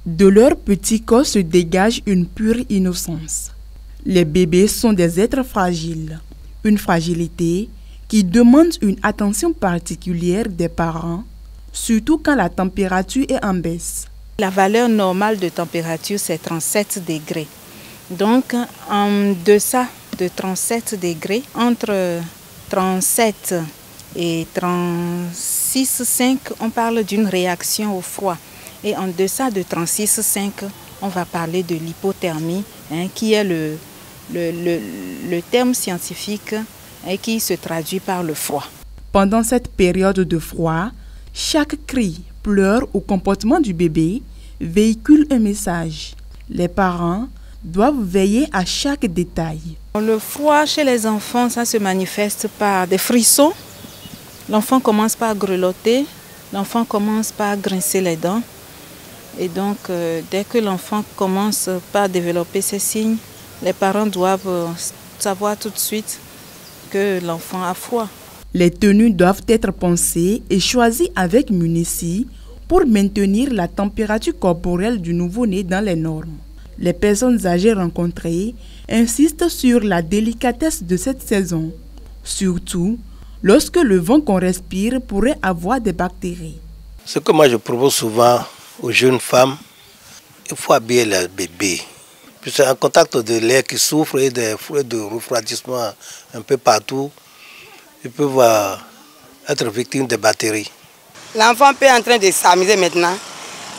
De leur petit corps se dégage une pure innocence. Les bébés sont des êtres fragiles, une fragilité qui demande une attention particulière des parents, surtout quand la température est en baisse. La valeur normale de température, c'est 37 degrés. Donc, en deçà de 37 degrés, entre 37 et 36,5, on parle d'une réaction au froid. Et en deçà de 36,5, on va parler de l'hypothermie, qui est le terme scientifique qui se traduit par le froid. Pendant cette période de froid, chaque cri, pleur ou comportement du bébé véhicule un message. Les parents doivent veiller à chaque détail. Le froid chez les enfants, ça se manifeste par des frissons. L'enfant commence par grelotter, l'enfant commence par grincer les dents. Et donc, dès que l'enfant commence par développer ces signes, les parents doivent savoir tout de suite que l'enfant a froid. Les tenues doivent être pensées et choisies avec munitie pour maintenir la température corporelle du nouveau-né dans les normes. Les personnes âgées rencontrées insistent sur la délicatesse de cette saison, surtout lorsque le vent qu'on respire pourrait avoir des bactéries. Ce que moi je propose souvent aux jeunes femmes, il faut habiller le bébé. Puis c'est un contact de l'air qui souffre et des fluides de refroidissement un peu partout. Ils peuvent être victimes de bactéries. L'enfant peut être en train de s'amuser maintenant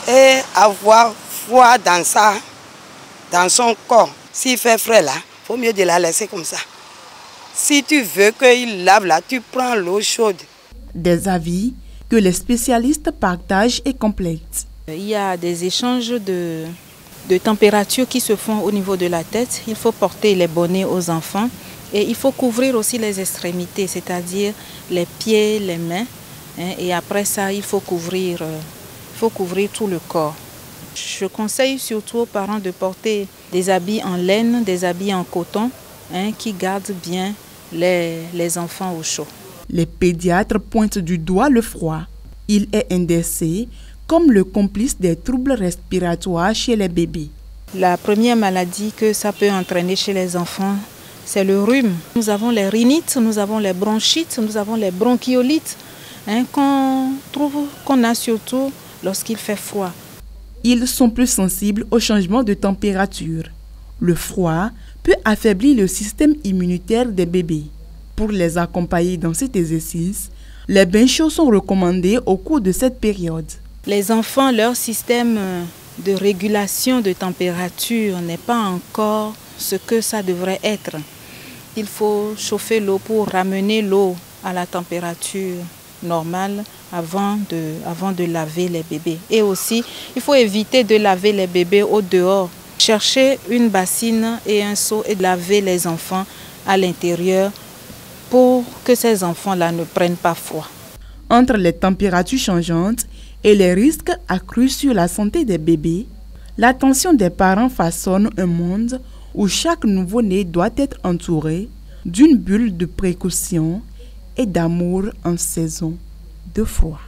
et avoir froid dans son corps. S'il fait frais là, il faut mieux de la laisser comme ça. Si tu veux qu'il lave là, tu prends l'eau chaude. Des avis que les spécialistes partagent et complètent. Il y a des échanges de température qui se font au niveau de la tête. Il faut porter les bonnets aux enfants et il faut couvrir aussi les extrémités, c'est-à-dire les pieds, les mains. Et après ça, il faut couvrir tout le corps. Je conseille surtout aux parents de porter des habits en laine, des habits en coton qui gardent bien les enfants au chaud. Les pédiatres pointent du doigt le froid. Il est indexé comme le complice des troubles respiratoires chez les bébés. La première maladie que ça peut entraîner chez les enfants, c'est le rhume. Nous avons les rhinites, nous avons les bronchites, nous avons les bronchiolites, qu'on a surtout lorsqu'il fait froid. Ils sont plus sensibles au changement de température. Le froid peut affaiblir le système immunitaire des bébés. Pour les accompagner dans cet exercice, les bains chauds sont recommandés au cours de cette période. Les enfants, leur système de régulation de température n'est pas encore ce que ça devrait être. Il faut chauffer l'eau pour ramener l'eau à la température normale avant de laver les bébés. Et aussi, il faut éviter de laver les bébés au dehors. Chercher une bassine et un seau et laver les enfants à l'intérieur pour que ces enfants-là ne prennent pas froid. Entre les températures changeantes et les risques accrus sur la santé des bébés, l'attention des parents façonne un monde où chaque nouveau-né doit être entouré d'une bulle de précaution et d'amour en saison de froid.